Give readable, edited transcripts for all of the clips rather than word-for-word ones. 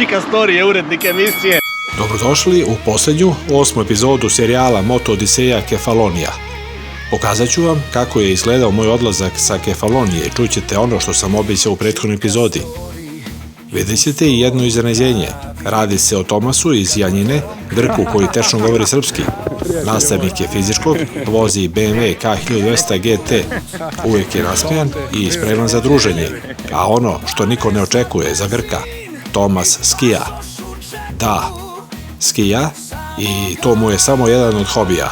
Mika Story je urednik emisije. Dobrodošli u posljednju, 8. epizodu serijala Moto Odiseja Kefalonija. Pokazat ću vam kako je izgledao moj odlazak sa Kefalonije i čućete ono što sam obećao u prethodnoj epizodi. Vidjet ćete i jedno iznenađenje. Radi se o Tomasu iz Janjine, Grku koji tečno govori srpski. Nastavnik je fizičkog, vozi BMW K1200 GT. Uvijek je nasmejan i spreman za druženje. A ono što niko ne očekuje za Grka, Tomas skija. Da, skija i to mu je samo jedan od hobija.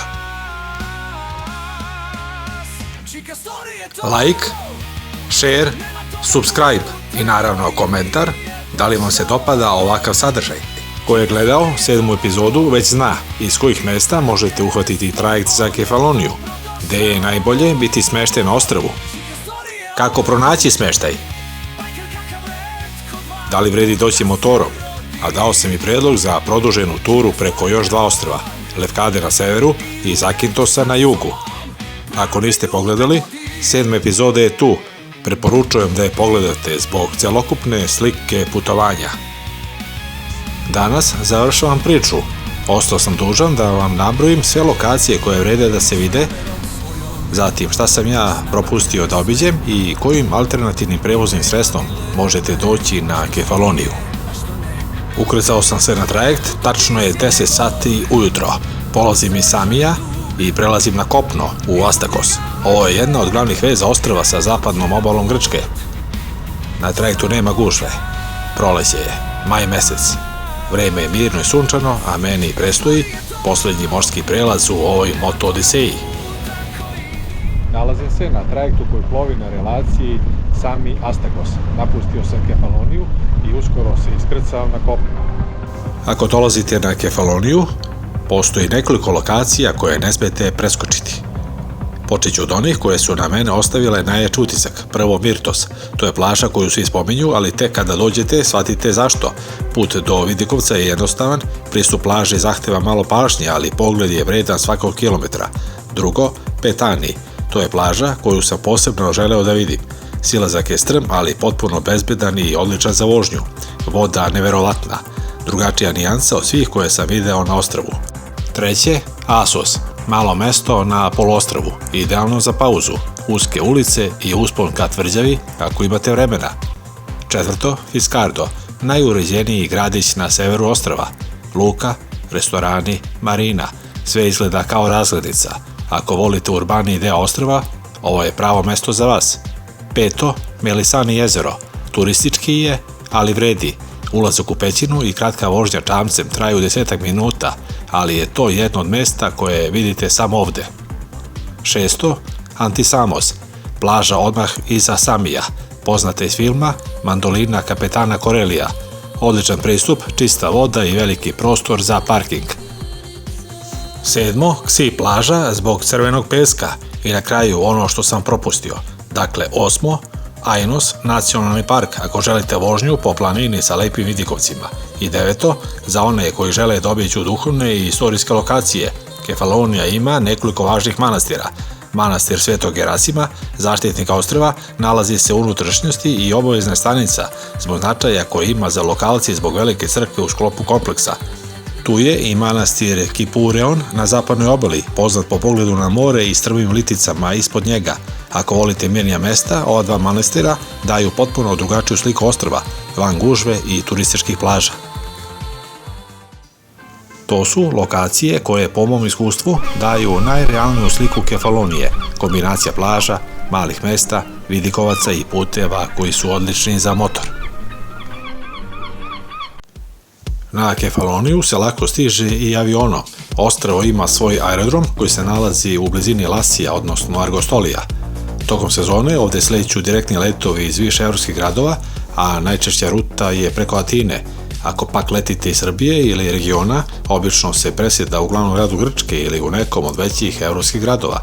Like, share, subscribe i naravno komentar da li vam se dopada ovakav sadržaj. Ko je gledao 7. epizodu već zna iz kojih mesta možete uhvatiti trajekt za Kefaloniju, gde je najbolje biti smešten na ostrvu. Kako pronaći smeštaj? Da li vredi doći motorom? A dao sam i predlog za produženu turu preko još 2 ostrva, Lefkade na severu i Zakintosa na jugu. Ako niste pogledali, 7. epizoda je tu. Preporučujem da je pogledate zbog celokupne slike putovanja. Danas završavam priču. Ostao sam dužan da vam nabrojim sve lokacije koje vrede da se vide, zatim šta sam ja propustio da obiđem i kojim alternativnim prevoznim sredstvom možete doći na Kefaloniju. Ukrcao sam se na trajekt, tačno je 10 sati ujutro. Polazim iz Samija i prelazim na kopno u Astakos. Ovo je jedna od glavnih veza ostrva sa zapadnom obalom Grčke. Na trajektu nema gužve. Proleće je, maj mesec. Vreme je mirno i sunčano, a meni predstoji poslednji morski prelaz u ovoj Moto Odiseji. Nalazim se na trajektu koji plovi na relaciji Sami-Astakos. Napustio sam Kefaloniju i uskoro se iskrcao na kopno. Ako dolazite na Kefaloniju, postoji nekoliko lokacija koje ne smete preskočiti. Počet ću od onih koje su na mene ostavile najjači utisak. Prvo Mirtos, to je plaža koju svi spominju, ali tek kada dođete shvatite zašto. Put do Vidikovca je jednostavan, pristup plaže zahteva malo pažnje, ali pogled je vredan svakog kilometra. Drugo, Petani, to je plaža koju sam posebno želeo da vidim. Silazak je strm, ali potpuno bezbedan i odličan za vožnju. Voda neverovatna, drugačija nijansa od svih koje sam video na ostrvu. Treće, Asos, malo mesto na poluostrvu, idealno za pauzu, uske ulice i uspon ka tvrđavi ako imate vremena. Četvrto, Fiskardo, najuređeniji gradić na severu ostrva, luka, restorani, marina, sve izgleda kao razglednica. Ako volite urbani deo ostrva, ovo je pravo mesto za vas. Peto, Melisani jezero, turistički je, ali vredi. Ulazak u pećinu i kratka vožnja čamcem traju 10 minuta, ali je to jedno od mesta koje vidite samo ovde. Šesto, Antisamos, plaža odmah iza Samija, poznata iz filma Mandolina kapetana Korelija. Odličan pristup, čista voda i veliki prostor za parking. Sedmo, Ksi plaža zbog crvenog peska i na kraju ono što sam propustio. Dakle, osmo, Ainos nacionalni park ako želite vožnju po planini sa lepim vidikovcima. I deveto, za one koji žele da obiđu duhovne i istorijske lokacije, Kefalonija ima nekoliko važnih manastira. Manastir Svetog Gerasima, zaštitnika ostrva, nalazi se u unutrašnjosti i obavezna stanica zbog značaja koji ima za lokalci zbog velike crkve u sklopu kompleksa. Tu je i manastir Kipureon na zapadnoj obali, poznat po pogledu na more i strmim liticama ispod njega. Ako volite mirnija mesta, ova dva manastira daju potpuno drugačiju sliku ostrva, van gužve i turističkih plaža. To su lokacije koje po mom iskustvu daju najrealniju sliku Kefalonije, kombinacija plaža, malih mesta, vidikovaca i puteva koji su odlični za motor. Na Kefaloniju se lako stiže i avionom. Ostrvo ima svoj aerodrom koji se nalazi u blizini Lasija, odnosno Argostolija. Tokom sezone ovde sleću direktni letovi iz više evropskih gradova, a najčešća ruta je preko Atine. Ako pak letite iz Srbije ili regiona, obično se presjeda u glavnom gradu Grčke ili u nekom od većih evropskih gradova.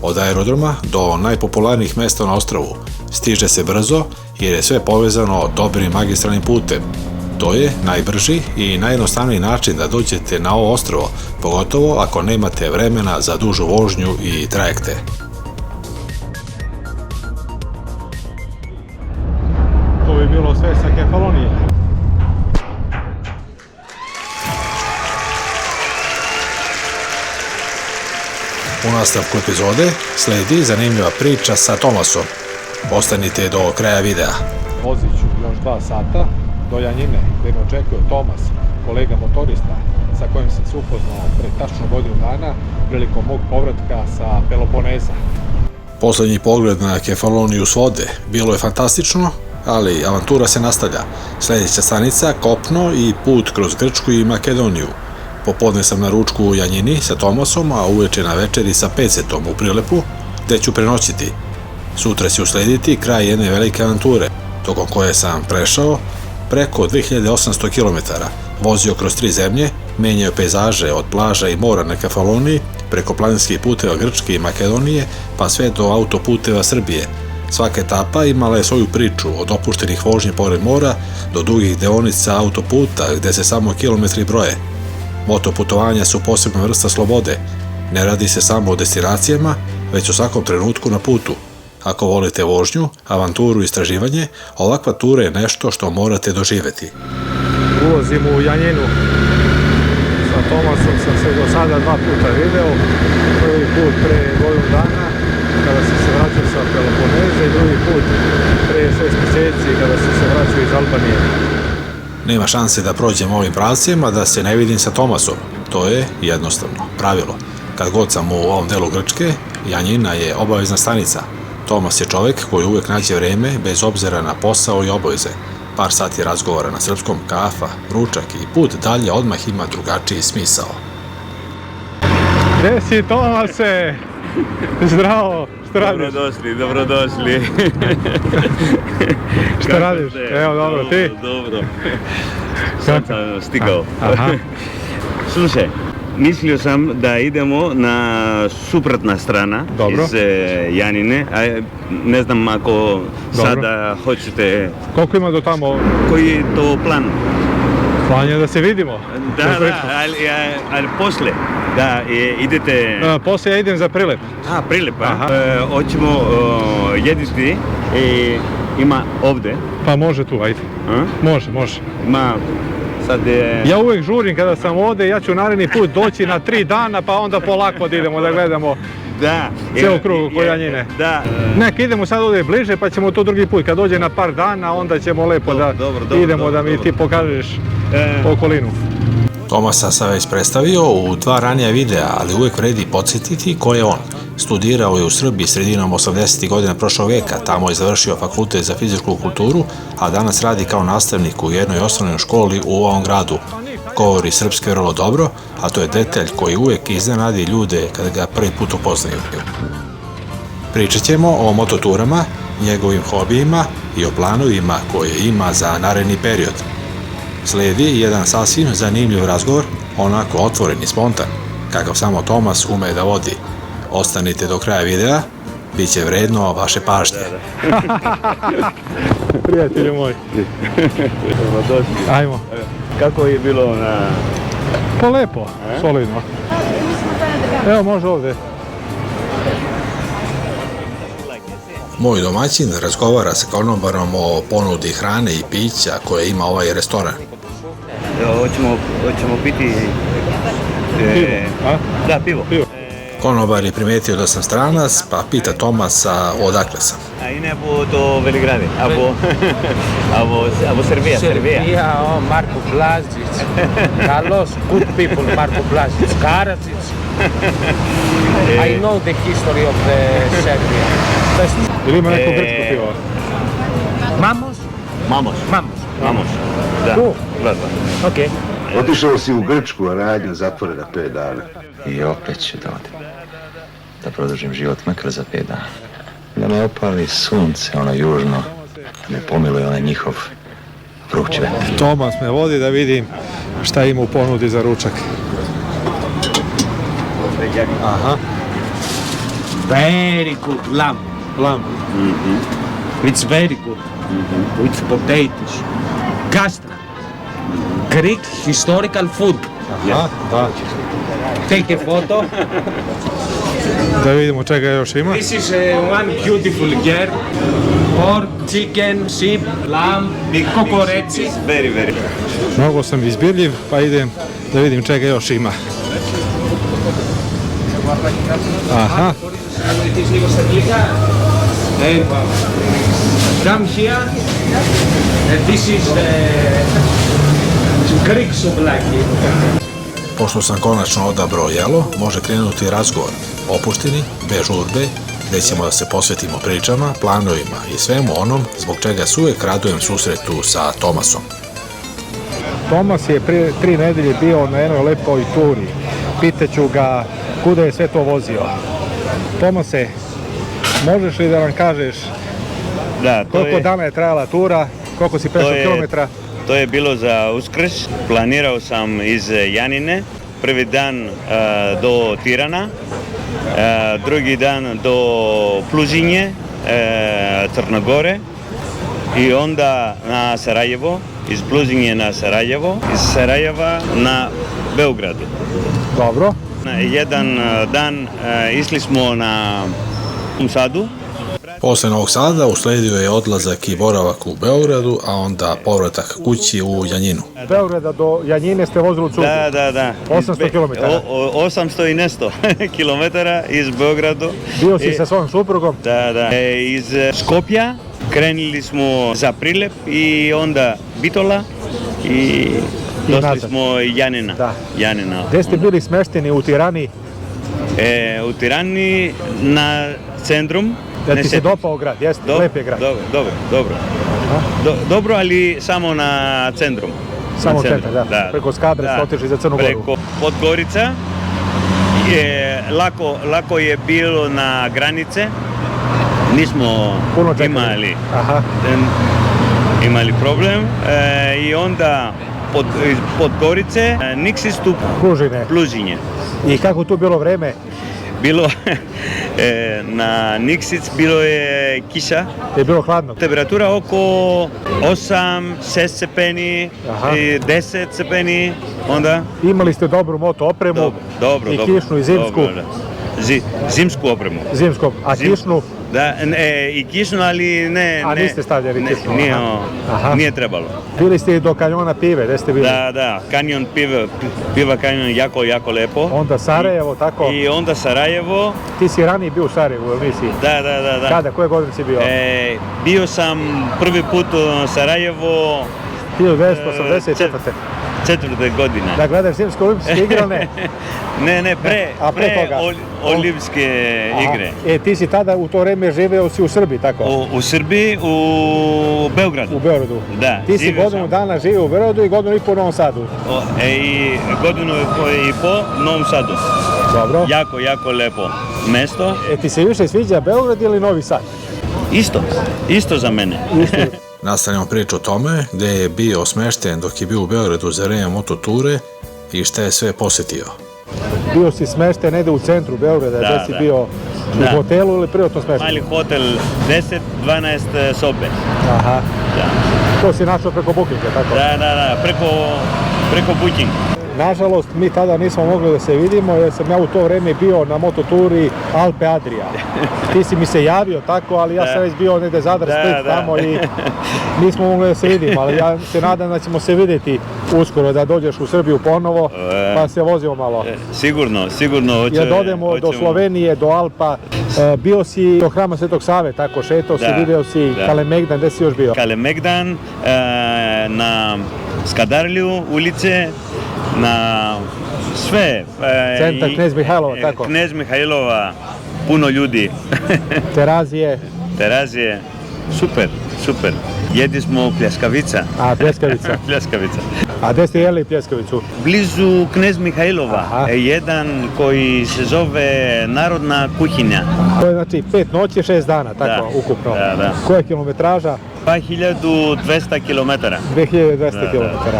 Od aerodroma do najpopularnijih mesta na ostrvu stiže se brzo jer je sve povezano dobrim magistralnim putem. To je najbrži i najjednostavniji način da dođete na ovo ostrvo, pogotovo ako nemate vremena za dužu vožnju i trajekte. To bi bilo sve sa Kefalonije. nastavku epizode sledi zanimljiva priča sa Tomasom. Ostanite do kraja videa. Vozit ću još 2 sata do Janjine, gde me očekuje Tomas, kolega motorista, sa kojim sam se upoznao pre tačno godinu dana prilikom mog povratka sa Peloponeza. Poslednji pogled na Kefaloniju s vode bilo je fantastično, ali avantura se nastavlja. Sljedeća stanica kopno i put kroz Grčku i Makedoniju. Popodne sam na ručku u Janjini sa Tomasom, a uveče na večeri sa Pecetom u Prilepu, gde ću prenoćiti. Sutra će uslediti kraj jedne velike avanture, tokom koje sam prešao preko 2800 km, vozio kroz 3 zemlje, menjao pejzaže od plaža i mora na Kefaloniji, preko planinskih puteva Grčke i Makedonije, pa sve do autoputeva Srbije. Svaka etapa imala je svoju priču, od opuštenih vožnje pored mora do dugih deonica autoputa gde se samo kilometri broje. Motoputovanja su posebna vrsta slobode. Ne radi se samo o destinacijama, već o svakom trenutku na putu. Ako volite vožnju, avanturu i istraživanje, ovakva tura je nešto što morate doživeti. Ulazimo u Janjinu. Sa Tomasom sam se do sada 2 puta video. Prvi put pre godinu dana, kada sam se vraćao sa Peloponeza, i drugi put pre 6 mjeseci, kada sam se vraćao iz Albanije. Nema šanse da prođem ovim pravcem, a da se ne vidim sa Tomasom. To je jednostavno pravilo. Kad god sam u ovom delu Grčke, Janjina je obavezna stanica. Tomas je čovek koji uvek nađe vreme bez obzira na posao i obaveze. Par sati razgovora na srpskom, kafa, ručak i put dalje odmah ima drugačiji smisao. Gde si, Tomase? Zdravo, šta radiš? Dobrodošli. Šta radiš? Evo, dobro, ti? Dobro. Sad sam stigao. Aha. Slušaj, mislio sam da idemo na suprotna strana iz Janine, a ne znam ako sada hoćete... Koliko ima do tamo? Koji je to plan? Plan je da se vidimo. Da, ali posle, da idete... Posle ja idem za Prilep. A, Prilep, hoćemo jediti i ima ovde. Pa može tu, ajde. Može. Ima... Ja uvek žurim kada sam ovde, ja ću naredni put doći na 3 dana, pa onda polako da idemo da gledamo ceo krug oko Janjine. Neka idemo sad ovde bliže, pa ćemo to drugi put. Kad dođe na par dana, onda ćemo lepo da idemo da mi ti pokažeš okolinu. Tomasa sam već predstavio u 2 ranija videa, ali uvek vredi podsjetiti ko je on. Studirao je u Srbiji sredinom 80. godina prošlog veka, tamo je završio fakultet za fizičku kulturu, a danas radi kao nastavnik u jednoj osnovnoj školi u ovom gradu. Govori srpski vrlo dobro, a to je detalj koji uvek iznenadi ljude kada ga prvi put upoznaju. Pričat ćemo o mototurama, njegovim hobijima i o planovima koje ima za naredni period. Sledi jedan sasvim zanimljiv razgovor, onako otvoren i spontan, kakav samo Tomas ume da vodi. Ostanite do kraja videa, bit će vredno vaše pažnje. Prijatelju moj. Ajmo. Kako je bilo na... Pa lepo, solidno. Evo, može ovde. Moj domaćin razgovara sa konobarom o ponudi hrane i pića koje ima ovaj restoran. Hoćemo piti... Pivo, Da, pivo. Konobar je primetio da sam stranac, pa pita Tomasa odakle sam. Είναι από το Βελιγράδι, από Σερβία. Σερβία, Μάρκο Μπλάζιτς. Καλός, good people, Μάρκο Μπλάζιτς. Κάρατσιτς. I know the history of the Serbia. Ili ima neko grčko pivo? Mamos. Da. Gledam. Ok. Otišao si u Grčku, a radnja zatvorena 5 dana. I opet ću da odem. Da produžim život makar za 5 dana. Da me opali sunce, ono južno. Da me pomiluje onaj njihov vruć vetar. Tomas me vodi da vidim šta ima u ponudi za ručak. Aha. Very good lamb. Lamb. It's very good. With potatoes. Gastra. Greek historical food. Aha, da. Take a photo. Da vidimo čega još ima. This is one beautiful girl. Pork, chicken, sheep, lamb, kokoreci. Very. Mnogo sam izbirljiv, pa idem da vidim čega još ima. Aha. Come here, and this is the Greek souvlaki. Pošto sam konačno odabrao jelo, može krenuti razgovor o opuštini, bez žurbe, gde ćemo da se posvetimo pričama, planovima i svemu onom zbog čega se uvek radujem susretu sa Tomasom. Tomas je prije 3 nedelje bio na jednoj lepoj turi. Pitaću ga kuda je sve to vozio. Tomase, možeš li da nam kažeš koliko dana je trajala tura, koliko si prešao kilometra? To je bilo za Uskrs. Planirao sam iz Janine. Prvi dan do Tirana, drugi dan do Plužinje, Crne Gore i onda na Sarajevo, iz Plužinje na Sarajevo, iz Sarajeva na Beogradu. Dobro. Jedan dan išli smo na Novom Sadu. Posle Novog Sada usledio je odlazak i boravak u Beogradu, a onda povratak kući u Janjinu. Beograda do Janjine ste vozili u cugu? Da. 800 km? 800 i nešto kilometara iz Beogradu. Bio si sa svojom suprugom? Da. Iz Skopja krenuli smo za Prilep i onda Bitola i došli smo Janina. Janina. Gde ste bili smešteni u Tirani? U Tirani na centrum. Da ti se dopao grad, jeste, lep je grad. Dobro, ali samo na centrum. Samo centar, da. Preko Skadra ste otišli za Crnu Goru. Preko Podgorica. Lako je bilo na granice. Nismo imali problem. I onda iz Podgorice Niksistup Plužinje. I kako tu bilo vreme? Bilo na Niksic bilo je kiša. Je bilo hladno? Temperatura oko 8-6 stepeni, 10 stepeni, onda... Imali ste dobru moto opremu, dobro, i kišnu i zimsku. Zimsku opremu. Zimsku, a kišnu? Da, i kišnu, ali ne... A niste stavljali kišnu? Nije trebalo. Bili ste i do kanjona Pive, gde ste bili? Da, kanjon Piva kanjon jako lepo. Onda Sarajevo, tako? I onda Sarajevo. Ti si ranije bio u Sarajevu, ili nisi? Da. Kada, koje godine si bio? Bio sam prvi put u Sarajevo... 1984. 4. godine. Da gledaš zimske olimpijske igre, ne? Ne, pre olimpijske igre. Ti si tada u to vreme živeo si u Srbiji, tako? U Srbiji, u Beogradu. U Beogradu. Da. Ti si godinu dana živio u Beogradu i godinu i po u Novom Sadu. I godinu i po u Novom Sadu. Dobro. Jako lepo mesto. Ti se više sviđa Beograd ili Novi Sad? Isto za mene. Nastavljamo priču o tome gde je bio smešten dok je bio u Beogradu za vreme mototure i šta je sve posetio. Bio si smešten negde u centru Beograda, gde si bio u hotelu ili privatno smešten? Mali hotel, 10-12 sobe. Aha. To si našao preko Bookinga, tako? Da, preko Booking. Nažalost, mi tada nismo mogli da se vidimo jer sam ja u to vreme bio na mototuri Alpe Adria. Ti si mi se javio tako, ali ja sam već bio negde Zadar, Split tamo i nismo mogli da se vidimo, ali ja se nadam da ćemo se vidjeti uskoro, da dođeš u Srbiju ponovo, pa se vozimo malo. Sigurno. Jer da odemo do Slovenije, do Alpa, bio si do hrama Svetog Save, tako, šetao si, video si Kalemegdan, gde si još bio? Kalemegdan, na Skadarlju, ulice, na sve. Centar Knez Mihajlova, tako? Knez Mihajlova, puno ljudi. Terazije, super. Jedi smo pljeskavica. A, pljeskavica. A gde ste jeli pljeskavicu? Blizu Knez Mihajlova, jedan koji se zove Narodna kuhinja. To je znači 5 noći, 6 dana, tako, ukupno. Da. Koja je kilometraža? 2200 km. 2200 km.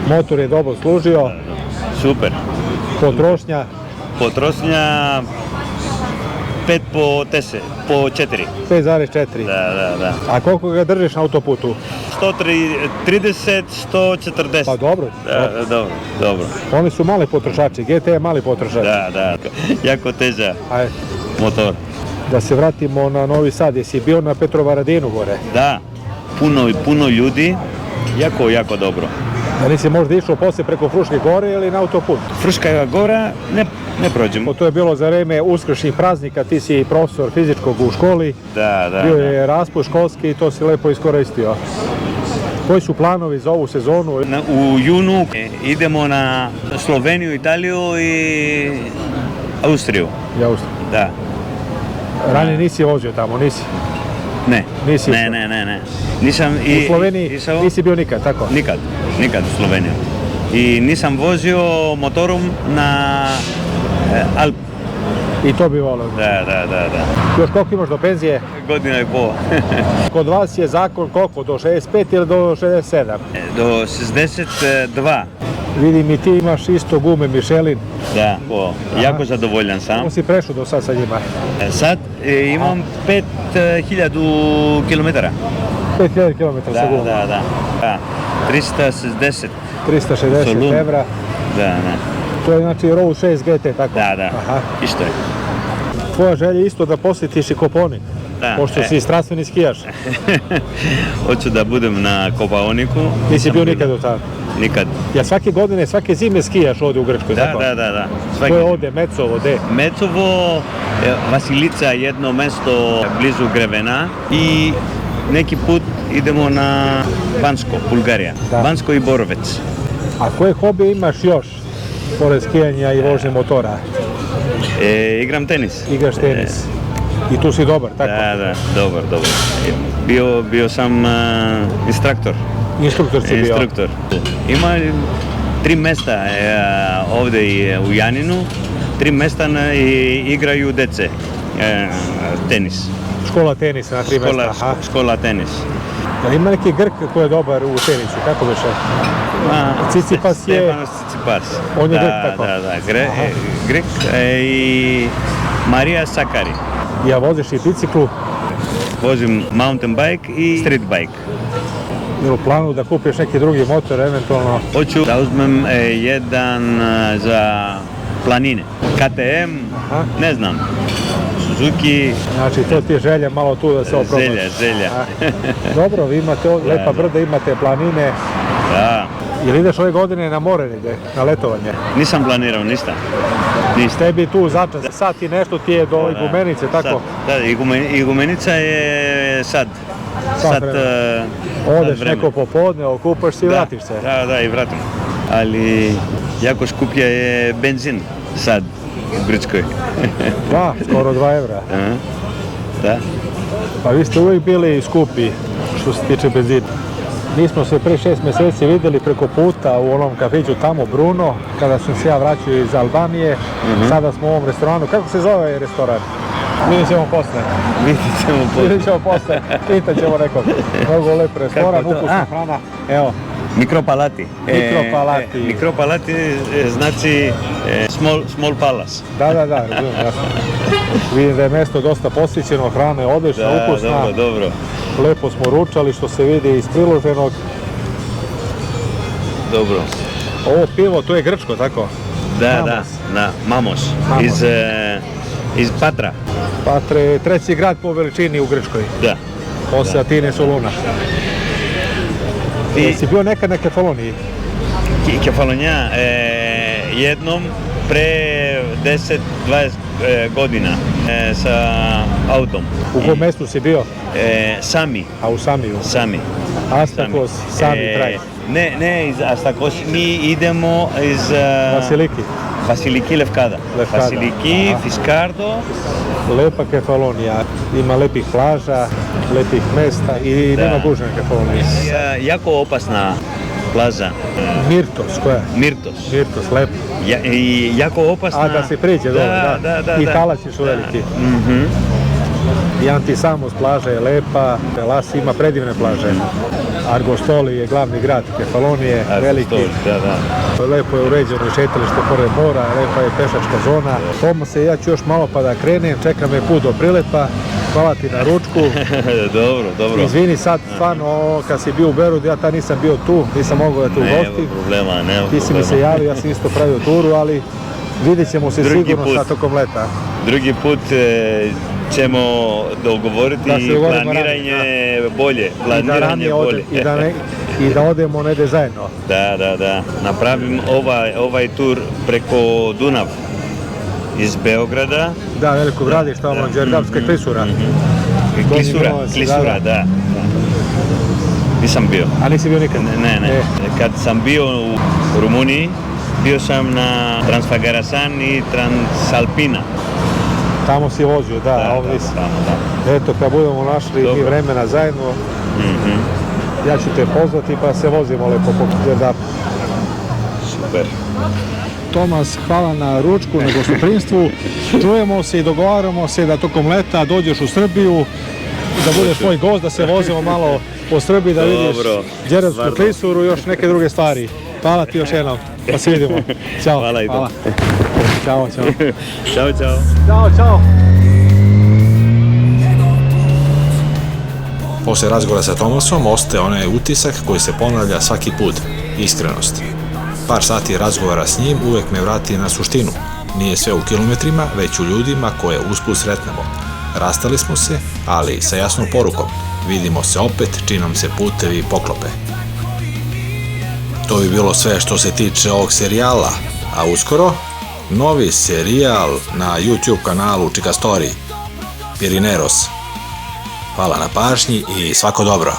Motor je dobro služio. Super. Potrošnja? Potrošnja 5 po 4. 5,4. Da. A koliko ga držiš na autoputu? 130, 140. Pa dobro. Dobro. Oni su mali potrošači, GT je mali potrošač. Da. Jako teža motor. Da se vratimo na Novi Sad, jesi bio na Petrovaradinu gore? Da, puno ljudi, jako dobro. Da nisi možda išao poslije preko Fruške gore ili na autoput? Fruška gora, ne prođemo. To je bilo za vreme uskršnjih praznika, ti si profesor fizičkog u školi. Da. Bio je raspust školski i to si lepo iskoristio. Koji su planovi za ovu sezonu? U junu idemo na Sloveniju, Italiju i Austriju. Ja Austriju. Da. Ranije nisi vozio tamo, nisi? Ne. Nisi Ne. Nisam u Sloveniji nisi bio nikad, tako? Nikad u Sloveniju. I nisam vozio motorom na Alp. I to bi volio. Da. Još koliko imaš do penzije? Godina i pol. Kod vas je zakon koliko? Do 65 ili do 67? Do 62. Vidim i ti imaš isto gume Michelin. Da, jako zadovoljan sam. Kako si prešao do sad sa njima? Sad imam 5000 km. 5000 km sa gumom. Da. 360. 360 evra. Da. To je znači Road 6 GT, tako? Da. Aha. Isto je. Tvoja želja je isto da posjetiš i Kopaonik, pošto si strastveni skijaš. Hoću da budem na Kopaoniku. Nisi bio nikad do tamo? Nikad. Ja svake godine, svake zime skijaš ovdje u Grčkoj, tako? Da. To je ovdje, Mecovo, gde? Mecovo, Vasilica, jedno mesto blizu Grevena i neki put idemo na Bansko, Bulgarija. Da. Bansko i Borovec. A koje hobije imaš još, pored skijanja i vožnje motora? Igram tenis. Igraš tenis. I tu si dobar, tako? Da, dobar. Bio sam instruktor. Instruktor si bio? Instruktor. Ima 3 mesta ovdje u Janinu, 3 mesta igraju dece tenis. Škola tenisa na 3 mesta? Škola tenis. Ima neki Grk koji je dobar u tenisu, kako biše? Tsitsipas je... Stefanos Tsitsipas. On je Grk, tako? Da, Grek i Marija Sakari. Ja voziš i biciklu? Vozim mountain bike i street bike. Ili u planu da kupiš neki drugi motor, eventualno? Hoću da uzmem jedan za planine. KTM, ne znam, Suzuki. Znači, to ti je želja malo tu da se oprobaš? Želja. Dobro, vi imate lepa brda, imate planine. Da. Jel ideš ove godine na more negdje, na letovanje? Nisam planirao ništa. Tebi tu začas, sat i nešto ti je do Igumenice, tako? Da, Igumenica je sad. Odeš neko popodne, okupaš se i vratiš se. Da, i vratim. Ali jako skuplja je benzin sad u Grčkoj. Da, skoro 2 evra. Da. Pa vi ste uvijek bili skupi što se tiče benzina. Mi smo se pre 6 mjeseci vidjeli preko puta u onom kafiću tamo Bruno, kada sam se ja vraćao iz Albanije. Sada smo u ovom restoranu. Kako se zove restoran? Vidjet ćemo posle. Pitat ćemo nekog. Mnogo lep restoran, ukusna hrana. Evo. Mikropalati. Mikropalati znači small palace. Da, razumijem, jasno. Vidim da je mjesto dosta posjećeno, hrana je odlična, ukusna. Dobro. Lepo smo ručali, što se vidi iz priloženog. Dobro. Ovo pivo, to je grčko, tako? Da, Mamos. Iz Patra. Patra je 3. grad po veličini u Grčkoj. Da. Posle Atine, Soluna. Si bio nekad na Kefaloniji? Kefalonija jednom pre 10-20 godina sa autom. U kom mjestu si bio? Sami. A u Samiju? Sami. Astakos, Sami kraj? Ne iz Astakos, mi idemo iz... Vasiliki Lefkada. Vasiliki, Fiskardo. Lepa Kefalonija, ima lepih plaža, lepih mesta i nema gužve na Kefaloniji. Jako opasna plaža. Mirtos, koja? Mirtos, lepo. I jako opasna... A da se priđe dobro, da. I talaci su veliki. I Antisamos plaža je lepa, Las ima predivne plaže. Argostoli je glavni grad Kefalonije, veliki. Lepo je uređeno i šetalište pored mora, lepa je pešačka zona. Tomase, ja ću još malo pa da krenem, čeka me put do Prilepa. Hvala ti na ručku. Dobro. Izvini sad, stvarno, kad si bio u Berudu, ja tad nisam bio tu, nisam mogao da te ugostim. Nema problema. Ti si mi se javio, ja sam isto pravio turu, ali vidjet ćemo se sigurno sad tokom leta. Drugi put ćemo dogovoriti planiranje bolje. I da odemo negdje zajedno. Da. Napravim ovaj tur preko Dunav. iz Beograda. Da, veliko gradište, tamo Đerdapska klisura. Klisura, da. Nisam bio. A nisi bio nikad? Ne. Kad sam bio u Rumuniji, bio sam na Transfagarasan i Transalpina. Tamo si vozio, da, ovdje si. Da. Eto, kad budemo našli i vremena zajedno, ja ću te pozvati pa se vozimo lepo po Đerdapu. Super. Tomas, hvala na ručku, na gostoprimstvu. Čujemo se i dogovaramo se da tokom leta dođeš u Srbiju, da budeš moj gost, da se vozimo malo po Srbiji, da vidiš Đerdapsku klisuru i još neke druge stvari. Hvala ti još jednom, pa se vidimo. Ćao. Hvala i Ćao. Ćao. Ćao. Poslije razgovora sa Tomasom ostaje onaj utisak koji se ponavlja svaki put, iskrenost. Par sati razgovora s njim uvijek me vrati na suštinu. Nije sve u kilometrima, već u ljudima koje usput sretnemo. Rastali smo se, ali sa jasnom porukom. Vidimo se opet, čim nam se putevi poklope. To bi bilo sve što se tiče ovog serijala, a uskoro novi serijal na YouTube kanalu Čika Story, Pirineros. Hvala na pažnji i svako dobro!